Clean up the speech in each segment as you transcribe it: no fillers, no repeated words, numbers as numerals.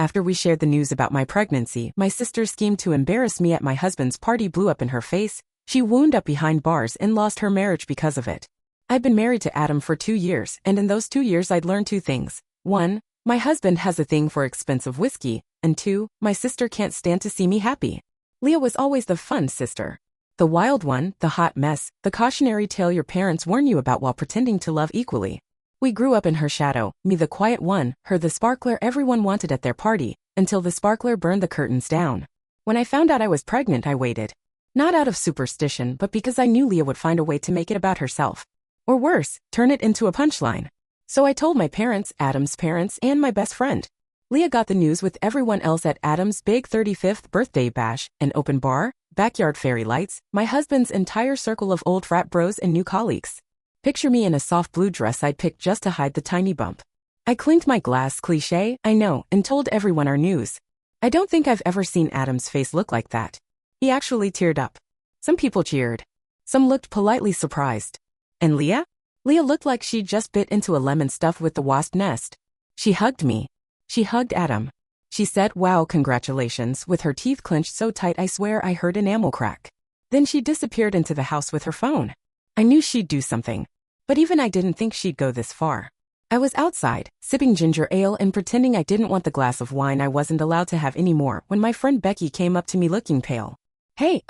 After we shared the news about my pregnancy, my sister's scheme to embarrass me at my husband's party blew up in her face. She wound up behind bars and lost her marriage because of it. I'd been married to Adam for 2 years, and in those 2 years I'd learned 2 things. 1, my husband has a thing for expensive whiskey, and 2, my sister can't stand to see me happy. Leah was always the fun sister. The wild one, the hot mess, the cautionary tale your parents warn you about while pretending to love equally. We grew up in her shadow, me the quiet one, her the sparkler everyone wanted at their party, until the sparkler burned the curtains down. When I found out I was pregnant, I waited. Not out of superstition, but because I knew Leah would find a way to make it about herself. Or worse, turn it into a punchline. So I told my parents, Adam's parents, and my best friend. Leah got the news with everyone else at Adam's big 35th birthday bash, an open bar, backyard fairy lights, my husband's entire circle of old frat bros and new colleagues. Picture me in a soft blue dress I'd picked just to hide the tiny bump. I clinked my glass, cliché, I know, and told everyone our news. I don't think I've ever seen Adam's face look like that. He actually teared up. Some people cheered. Some looked politely surprised. And Leah? Leah looked like she'd just bit into a lemon stuffed with the wasp nest. She hugged me. She hugged Adam. She said, "Wow, congratulations," with her teeth clenched so tight I swear I heard enamel crack. Then she disappeared into the house with her phone. I knew she'd do something. But even I didn't think she'd go this far. I was outside, sipping ginger ale and pretending I didn't want the glass of wine I wasn't allowed to have anymore when my friend Becky came up to me looking pale. "Hey,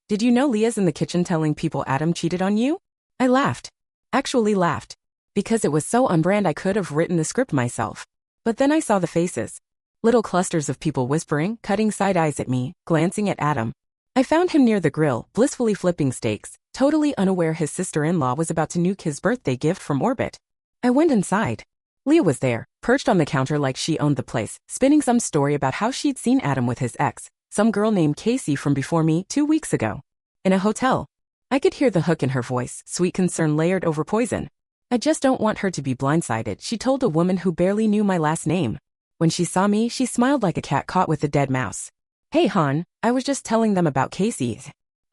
did you know Leah's in the kitchen telling people Adam cheated on you?" I laughed. Actually laughed. Because it was so on-brand I could have written the script myself. But then I saw the faces. Little clusters of people whispering, cutting side eyes at me, glancing at Adam. I found him near the grill, blissfully flipping steaks, totally unaware his sister-in-law was about to nuke his birthday gift from orbit. I went inside. Leah was there, perched on the counter like she owned the place, spinning some story about how she'd seen Adam with his ex, some girl named Casey from before me 2 weeks ago. In a hotel. I could hear the hook in her voice, sweet concern layered over poison. "I just don't want her to be blindsided," she told a woman who barely knew my last name. When she saw me, she smiled like a cat caught with a dead mouse. "Hey, hon, I was just telling them about Casey."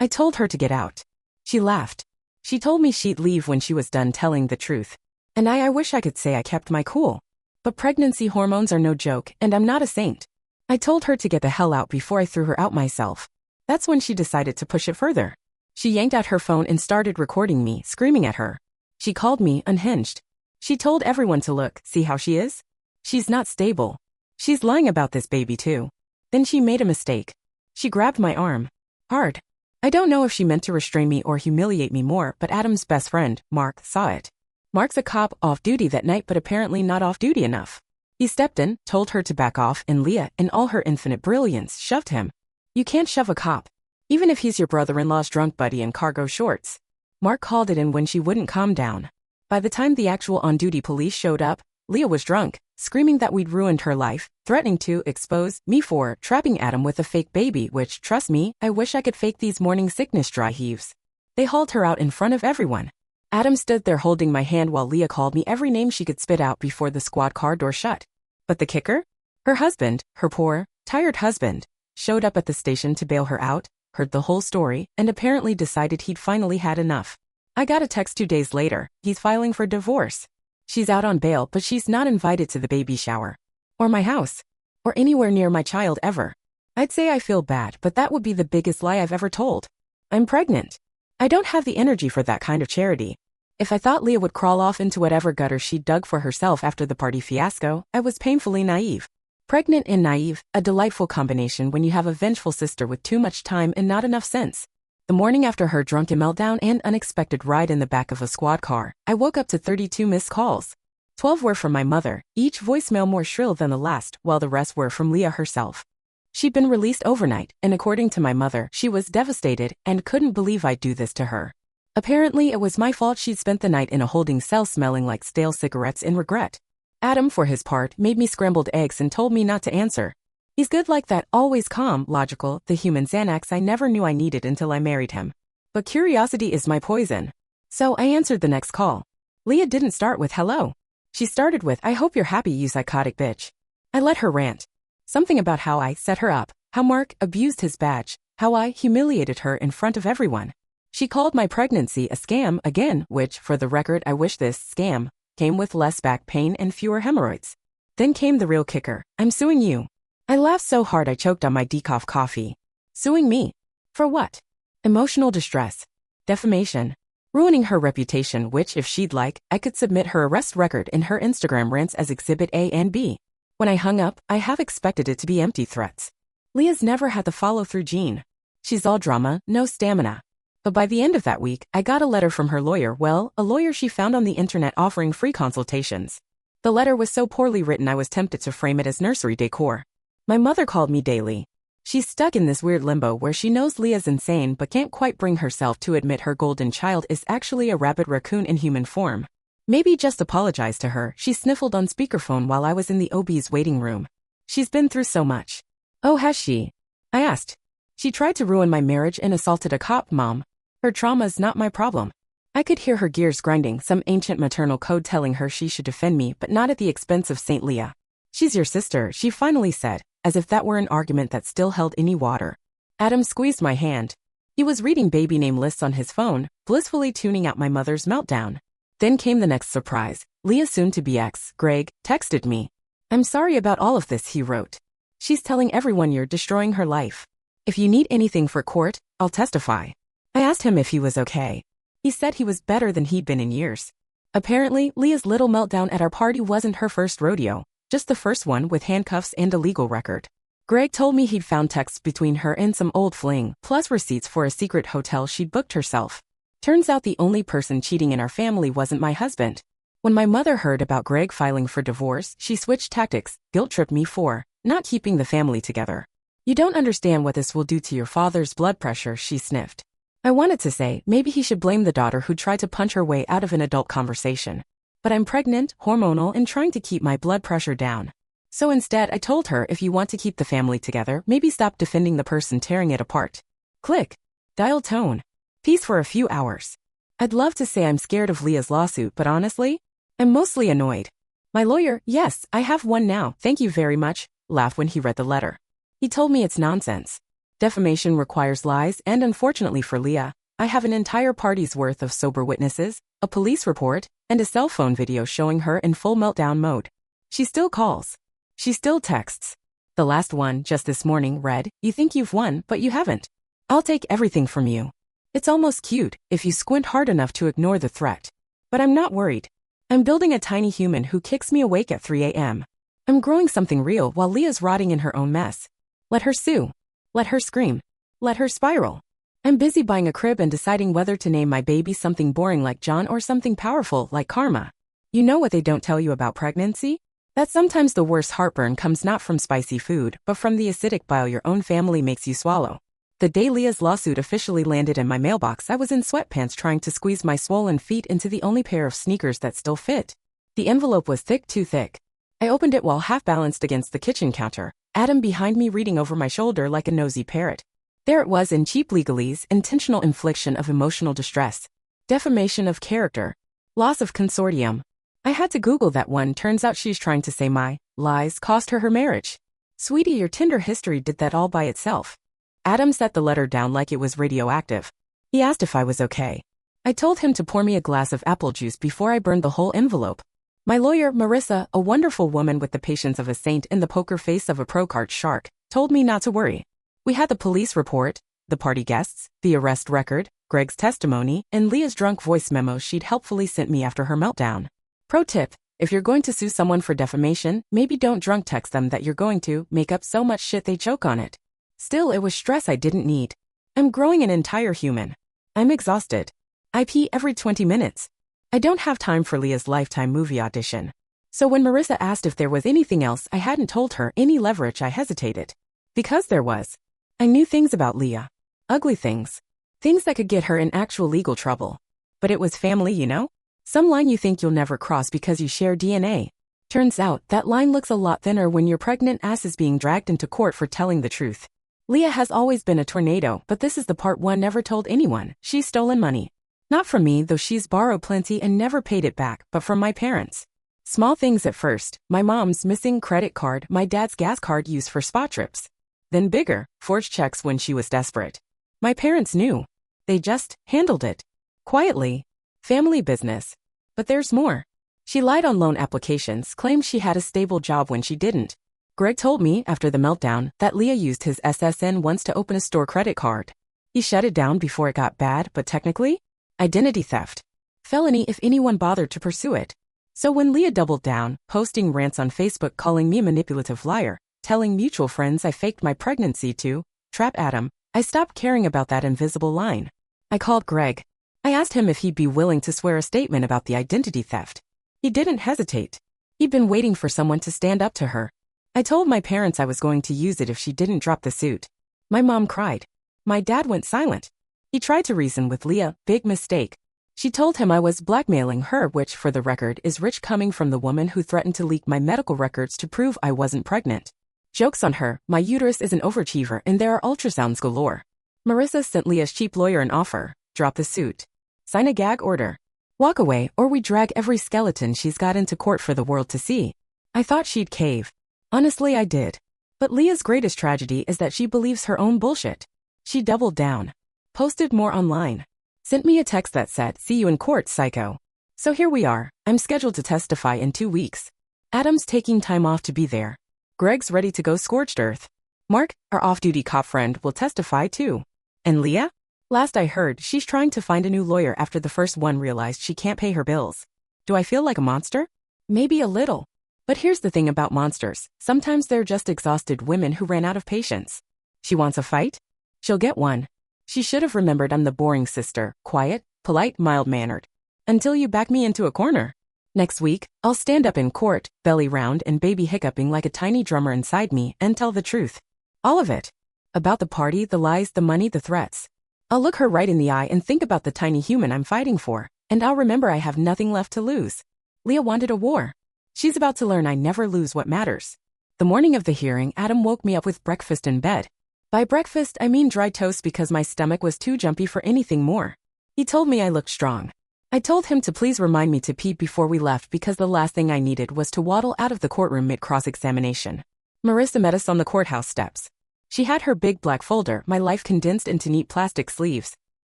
I told her to get out. She laughed. She told me she'd leave when she was done telling the truth. And I wish I could say I kept my cool. But pregnancy hormones are no joke, and I'm not a saint. I told her to get the hell out before I threw her out myself. That's when she decided to push it further. She yanked out her phone and started recording me, screaming at her. She called me unhinged. She told everyone to look, see how she is? She's not stable. She's lying about this baby too. Then she made a mistake. She grabbed my arm. Hard. I don't know if she meant to restrain me or humiliate me more, but Adam's best friend, Mark, saw it. Mark's a cop off duty that night but apparently not off duty enough. He stepped in, told her to back off, and Leah, in all her infinite brilliance, shoved him. You can't shove a cop. Even if he's your brother-in-law's drunk buddy in cargo shorts. Mark called it in when she wouldn't calm down. By the time the actual on-duty police showed up, Leah was drunk, screaming that we'd ruined her life, threatening to expose me for trapping Adam with a fake baby, which, trust me, I wish I could fake these morning sickness dry heaves. They hauled her out in front of everyone. Adam stood there holding my hand while Leah called me every name she could spit out before the squad car door shut. But the kicker? Her husband, her poor, tired husband, showed up at the station to bail her out, heard the whole story, and apparently decided he'd finally had enough. I got a text 2 days later. He's filing for divorce. She's out on bail, but she's not invited to the baby shower. Or my house. Or anywhere near my child ever. I'd say I feel bad, but that would be the biggest lie I've ever told. I'm pregnant. I don't have the energy for that kind of charity. If I thought Leah would crawl off into whatever gutter she'd dug for herself after the party fiasco, I was painfully naive. Pregnant and naive, a delightful combination when you have a vengeful sister with too much time and not enough sense. The morning after her drunken meltdown and unexpected ride in the back of a squad car, I woke up to 32 missed calls. 12 were from my mother, each voicemail more shrill than the last, while the rest were from Leah herself. She'd been released overnight, and according to my mother, she was devastated and couldn't believe I'd do this to her. Apparently, it was my fault she'd spent the night in a holding cell smelling like stale cigarettes in regret. Adam, for his part, made me scrambled eggs and told me not to answer. He's good like that, always calm, logical, the human Xanax I never knew I needed until I married him. But curiosity is my poison. So I answered the next call. Leah didn't start with hello. She started with, "I hope you're happy, you psychotic bitch." I let her rant. Something about how I set her up, how Mark abused his badge, how I humiliated her in front of everyone. She called my pregnancy a scam again, which, for the record, I wish this scam came with less back pain and fewer hemorrhoids. Then came the real kicker. "I'm suing you." I laughed so hard I choked on my decaf coffee. Suing me? For what? Emotional distress. Defamation. Ruining her reputation, which, if she'd like, I could submit her arrest record in her Instagram rants as Exhibit A and B. When I hung up, I half expected it to be empty threats. Leah's never had the follow-through gene. She's all drama, no stamina. But by the end of that week, I got a letter from her lawyer, a lawyer she found on the internet offering free consultations. The letter was so poorly written I was tempted to frame it as nursery decor. My mother called me daily. She's stuck in this weird limbo where she knows Leah's insane but can't quite bring herself to admit her golden child is actually a rabid raccoon in human form. Maybe just apologize to her, she sniffled on speakerphone while I was in the OB's waiting room. She's been through so much. Oh, has she? I asked. She tried to ruin my marriage and assaulted a cop, Mom. Her trauma's not my problem. I could hear her gears grinding, some ancient maternal code telling her she should defend me but not at the expense of Saint Leah. She's your sister, she finally said, as if that were an argument that still held any water. Adam squeezed my hand. He was reading baby name lists on his phone, blissfully tuning out my mother's meltdown. Then came the next surprise. Leah's soon-to-be ex, Greg, texted me. I'm sorry about all of this, he wrote. She's telling everyone you're destroying her life. If you need anything for court, I'll testify. I asked him if he was okay. He said he was better than he'd been in years. Apparently, Leah's little meltdown at our party wasn't her first rodeo. Just the first one with handcuffs and a legal record. Greg told me he'd found texts between her and some old fling, plus receipts for a secret hotel she'd booked herself. Turns out the only person cheating in our family wasn't my husband. When my mother heard about Greg filing for divorce, she switched tactics, guilt-tripped me for not keeping the family together. You don't understand what this will do to your father's blood pressure, she sniffed. I wanted to say maybe he should blame the daughter who tried to punch her way out of an adult conversation. But I'm pregnant, hormonal, and trying to keep my blood pressure down. So instead, I told her if you want to keep the family together, maybe stop defending the person tearing it apart. Click. Dial tone. Peace for a few hours. I'd love to say I'm scared of Leah's lawsuit, but honestly, I'm mostly annoyed. My lawyer, yes, I have one now, thank you very much, laughed when he read the letter. He told me it's nonsense. Defamation requires lies, and unfortunately for Leah, I have an entire party's worth of sober witnesses, a police report, and a cell phone video showing her in full meltdown mode. She still calls. She still texts. The last one, just this morning, read, "You think you've won, but you haven't. I'll take everything from you." It's almost cute, if you squint hard enough to ignore the threat. But I'm not worried. I'm building a tiny human who kicks me awake at 3 a.m. I'm growing something real while Leah's rotting in her own mess. Let her sue. Let her scream. Let her spiral. I'm busy buying a crib and deciding whether to name my baby something boring like John or something powerful like Karma. You know what they don't tell you about pregnancy? That sometimes the worst heartburn comes not from spicy food, but from the acidic bile your own family makes you swallow. The day Leah's lawsuit officially landed in my mailbox, I was in sweatpants trying to squeeze my swollen feet into the only pair of sneakers that still fit. The envelope was thick, too thick. I opened it while half-balanced against the kitchen counter, Adam behind me reading over my shoulder like a nosy parrot. There it was in cheap legalese: intentional infliction of emotional distress, defamation of character, loss of consortium. I had to Google that one. Turns out she's trying to say my lies cost her her marriage. Sweetie, your Tinder history did that all by itself. Adam set the letter down like it was radioactive. He asked if I was okay. I told him to pour me a glass of apple juice before I burned the whole envelope. My lawyer, Marissa, a wonderful woman with the patience of a saint and the poker face of a pro-card shark, told me not to worry. We had the police report, the party guests, the arrest record, Greg's testimony, and Leah's drunk voice memo she'd helpfully sent me after her meltdown. Pro tip: if you're going to sue someone for defamation, maybe don't drunk text them that you're going to make up so much shit they choke on it. Still, it was stress I didn't need. I'm growing an entire human. I'm exhausted. I pee every 20 minutes. I don't have time for Leah's Lifetime movie audition. So when Marissa asked if there was anything else I hadn't told her, any leverage, I hesitated. Because there was. I knew things about Leah. Ugly things. Things that could get her in actual legal trouble. But it was family, you know? Some line you think you'll never cross because you share DNA. Turns out, that line looks a lot thinner when your pregnant ass is being dragged into court for telling the truth. Leah has always been a tornado, but this is the part one never told anyone. She's stolen money. Not from me, though she's borrowed plenty and never paid it back, but from my parents. Small things at first: my mom's missing credit card, my dad's gas card used for spa trips. Then bigger, forged checks when she was desperate. My parents knew. They just handled it. Quietly. Family business. But there's more. She lied on loan applications, claimed she had a stable job when she didn't. Greg told me, after the meltdown, that Leah used his SSN once to open a store credit card. He shut it down before it got bad, but technically, identity theft. Felony if anyone bothered to pursue it. So when Leah doubled down, posting rants on Facebook calling me a manipulative liar, telling mutual friends I faked my pregnancy to trap Adam, I stopped caring about that invisible line. I called Greg. I asked him if he'd be willing to swear a statement about the identity theft. He didn't hesitate. He'd been waiting for someone to stand up to her. I told my parents I was going to use it if she didn't drop the suit. My mom cried. My dad went silent. He tried to reason with Leah, big mistake. She told him I was blackmailing her, which, for the record, is rich coming from the woman who threatened to leak my medical records to prove I wasn't pregnant. Joke's on her, my uterus is an overachiever and there are ultrasounds galore. Marissa sent Leah's cheap lawyer an offer. Drop the suit. Sign a gag order. Walk away or we drag every skeleton she's got into court for the world to see. I thought she'd cave. Honestly, I did. But Leah's greatest tragedy is that she believes her own bullshit. She doubled down. Posted more online. Sent me a text that said, "See you in court, psycho." So here we are. I'm scheduled to testify in 2 weeks. Adam's taking time off to be there. Greg's ready to go scorched earth. Mark, our off-duty cop friend, will testify too. And Leah? Last I heard, she's trying to find a new lawyer after the first one realized she can't pay her bills. Do I feel like a monster? Maybe a little. But here's the thing about monsters. Sometimes they're just exhausted women who ran out of patience. She wants a fight? She'll get one. She should have remembered I'm the boring sister, quiet, polite, mild-mannered. Until you back me into a corner. Next week, I'll stand up in court, belly round and baby hiccuping like a tiny drummer inside me, and tell the truth. All of it. About the party, the lies, the money, the threats. I'll look her right in the eye and think about the tiny human I'm fighting for, and I'll remember I have nothing left to lose. Leah wanted a war. She's about to learn I never lose what matters. The morning of the hearing, Adam woke me up with breakfast in bed. By breakfast, I mean dry toast because my stomach was too jumpy for anything more. He told me I looked strong. I told him to please remind me to pee before we left because the last thing I needed was to waddle out of the courtroom mid-cross-examination. Marissa met us on the courthouse steps. She had her big black folder, my life condensed into neat plastic sleeves.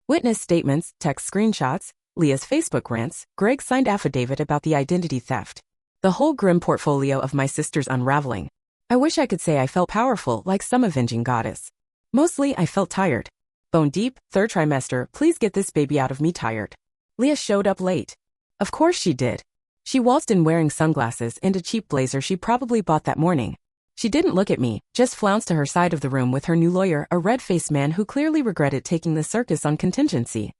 Witness statements, text screenshots, Leah's Facebook rants, Greg's signed affidavit about the identity theft. The whole grim portfolio of my sister's unraveling. I wish I could say I felt powerful like some avenging goddess. Mostly I felt tired. Bone deep, 3rd trimester, please get this baby out of me tired. Leah showed up late. Of course she did. She waltzed in wearing sunglasses and a cheap blazer she probably bought that morning. She didn't look at me, just flounced to her side of the room with her new lawyer, a red-faced man who clearly regretted taking the circus on contingency.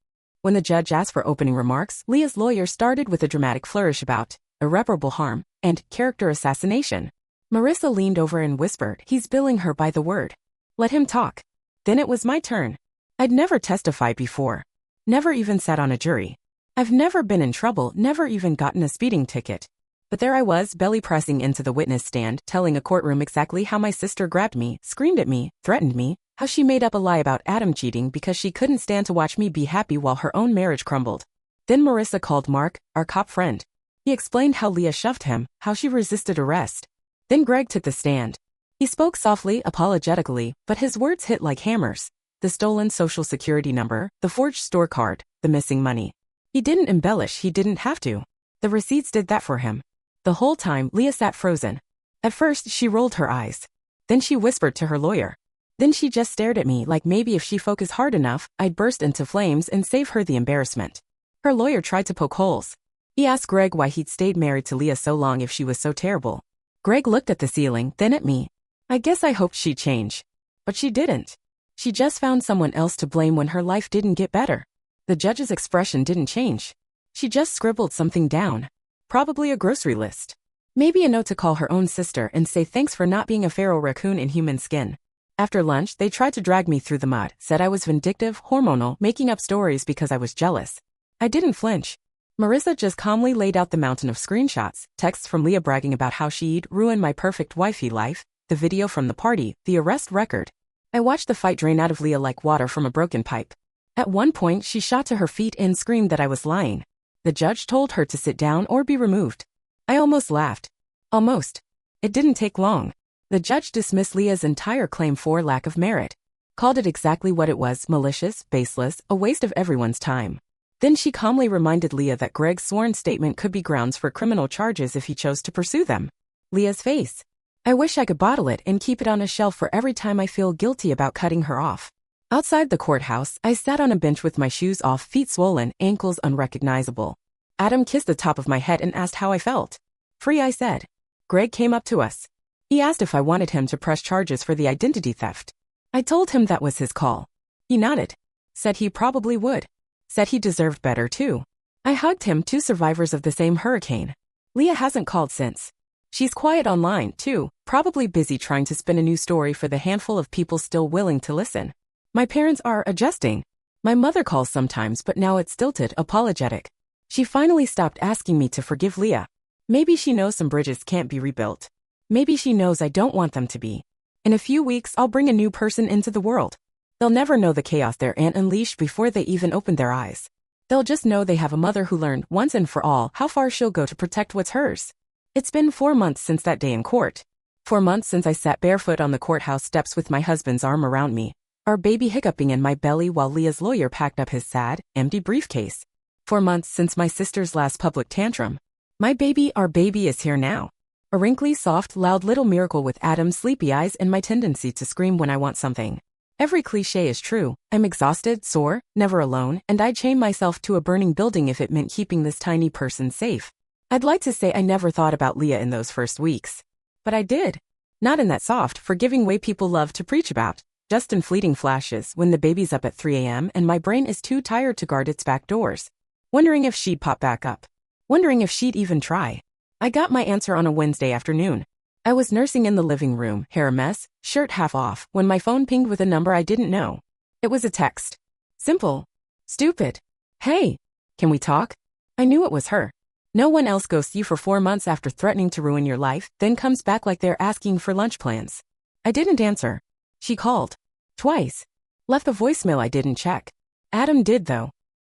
When the judge asked for opening remarks, Leah's lawyer started with a dramatic flourish about irreparable harm and character assassination. Marissa leaned over and whispered, "He's billing her by the word. Let him talk." Then it was my turn. I'd never testified before. Never even sat on a jury. I've never been in trouble, never even gotten a speeding ticket. But there I was, belly pressing into the witness stand, telling a courtroom exactly how my sister grabbed me, screamed at me, threatened me, how she made up a lie about Adam cheating because she couldn't stand to watch me be happy while her own marriage crumbled. Then Marissa called Mark, our cop friend. He explained how Leah shoved him, how she resisted arrest. Then Greg took the stand. He spoke softly, apologetically, but his words hit like hammers. The stolen social security number, the forged store card, the missing money. He didn't embellish, he didn't have to. The receipts did that for him. The whole time, Leah sat frozen. At first, she rolled her eyes. Then she whispered to her lawyer. Then she just stared at me like maybe if she focused hard enough, I'd burst into flames and save her the embarrassment. Her lawyer tried to poke holes. He asked Greg why he'd stayed married to Leah so long if she was so terrible. Greg looked at the ceiling, then at me. I guess I hoped she'd change. But she didn't. She just found someone else to blame when her life didn't get better. The judge's expression didn't change. She just scribbled something down. Probably a grocery list. Maybe a note to call her own sister and say thanks for not being a feral raccoon in human skin. After lunch, they tried to drag me through the mud, said I was vindictive, hormonal, making up stories because I was jealous. I didn't flinch. Marissa just calmly laid out the mountain of screenshots, texts from Leah bragging about how she'd ruined my perfect wifey life, the video from the party, the arrest record. I watched the fight drain out of Leah like water from a broken pipe. At one point, she shot to her feet and screamed that I was lying. The judge told her to sit down or be removed. I almost laughed. Almost. It didn't take long. The judge dismissed Leah's entire claim for lack of merit. Called it exactly what it was, malicious, baseless, a waste of everyone's time. Then she calmly reminded Leah that Greg's sworn statement could be grounds for criminal charges if he chose to pursue them. Leah's face. I wish I could bottle it and keep it on a shelf for every time I feel guilty about cutting her off. Outside the courthouse, I sat on a bench with my shoes off, feet swollen, ankles unrecognizable. Adam kissed the top of my head and asked how I felt. Free, I said. Greg came up to us. He asked if I wanted him to press charges for the identity theft. I told him that was his call. He nodded. Said he probably would. Said he deserved better too. I hugged him, two survivors of the same hurricane. Leah hasn't called since. She's quiet online, too, probably busy trying to spin a new story for the handful of people still willing to listen. My parents are adjusting. My mother calls sometimes, but now it's stilted, apologetic. She finally stopped asking me to forgive Leah. Maybe she knows some bridges can't be rebuilt. Maybe she knows I don't want them to be. In a few weeks, I'll bring a new person into the world. They'll never know the chaos their aunt unleashed before they even opened their eyes. They'll just know they have a mother who learned, once and for all, how far she'll go to protect what's hers. It's been 4 months since that day in court. 4 months since I sat barefoot on the courthouse steps with my husband's arm around me, our baby hiccuping in my belly while Leah's lawyer packed up his sad, empty briefcase. 4 months since my sister's last public tantrum. My baby, our baby, is here now. A wrinkly, soft, loud little miracle with Adam's sleepy eyes and my tendency to scream when I want something. Every cliche is true. I'm exhausted, sore, never alone, and I'd chain myself to a burning building if it meant keeping this tiny person safe. I'd like to say I never thought about Leah in those first weeks. But I did. Not in that soft, forgiving way people love to preach about, just in fleeting flashes when the baby's up at 3 a.m. and my brain is too tired to guard its back doors. Wondering if she'd pop back up. Wondering if she'd even try. I got my answer on a Wednesday afternoon. I was nursing in the living room, hair a mess, shirt half off, when my phone pinged with a number I didn't know. It was a text. Simple. Stupid. Hey, can we talk? I knew it was her. No one else ghosts you for 4 months after threatening to ruin your life, then comes back like they're asking for lunch plans. I didn't answer. She called. Twice. Left a voicemail I didn't check. Adam did though.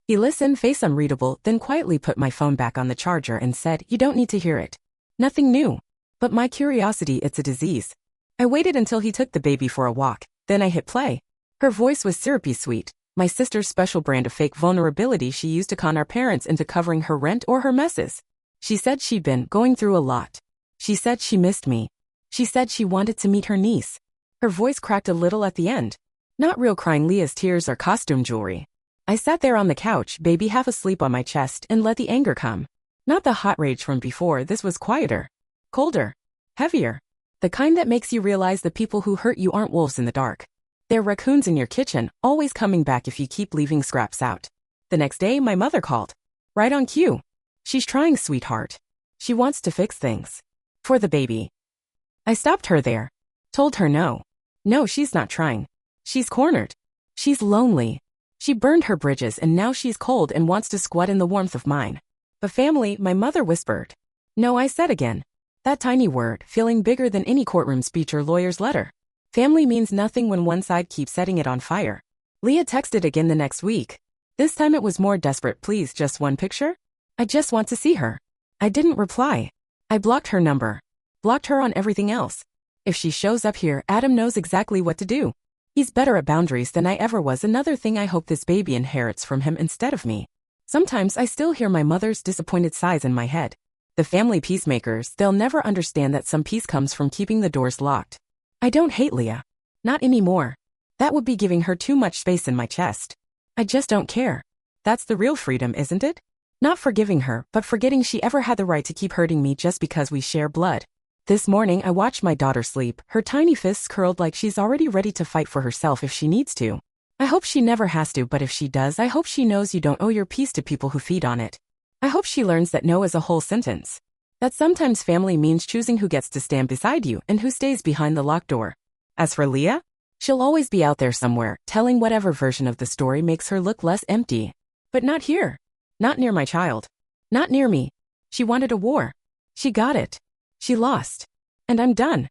He listened, face unreadable, then quietly put my phone back on the charger and said, "You don't need to hear it." Nothing new. But my curiosity, it's a disease. I waited until he took the baby for a walk, then I hit play. Her voice was syrupy sweet, my sister's special brand of fake vulnerability she used to con our parents into covering her rent or her messes. She said she'd been going through a lot. She said she missed me. She said she wanted to meet her niece. Her voice cracked a little at the end. Not real crying Leah's tears or costume jewelry. I sat there on the couch, baby half asleep on my chest, and let the anger come. Not the hot rage from before, this was quieter. Colder. Heavier. The kind that makes you realize the people who hurt you aren't wolves in the dark. They're raccoons in your kitchen, always coming back if you keep leaving scraps out. The next day, my mother called. Right on cue. She's trying, sweetheart. She wants to fix things. For the baby. I stopped her there. Told her no. No, she's not trying. She's cornered. She's lonely. She burned her bridges and now she's cold and wants to squat in the warmth of mine. But family, my mother whispered. No, I said again. That tiny word, feeling bigger than any courtroom speech or lawyer's letter. Family means nothing when one side keeps setting it on fire. Leah texted again the next week. This time it was more desperate. Please, just one picture? I just want to see her. I didn't reply. I blocked her number. Blocked her on everything else. If she shows up here, Adam knows exactly what to do. He's better at boundaries than I ever was. Another thing I hope this baby inherits from him instead of me. Sometimes I still hear my mother's disappointed sighs in my head. The family peacemakers, they'll never understand that some peace comes from keeping the doors locked. I don't hate Leah. Not anymore. That would be giving her too much space in my chest. I just don't care. That's the real freedom, isn't it? Not forgiving her, but forgetting she ever had the right to keep hurting me just because we share blood. This morning I watched my daughter sleep, her tiny fists curled like she's already ready to fight for herself if she needs to. I hope she never has to, but if she does, I hope she knows you don't owe your peace to people who feed on it. I hope she learns that no is a whole sentence. That sometimes family means choosing who gets to stand beside you and who stays behind the locked door. As for Leah, she'll always be out there somewhere, telling whatever version of the story makes her look less empty. But not here. Not near my child. Not near me. She wanted a war. She got it. She lost. And I'm done.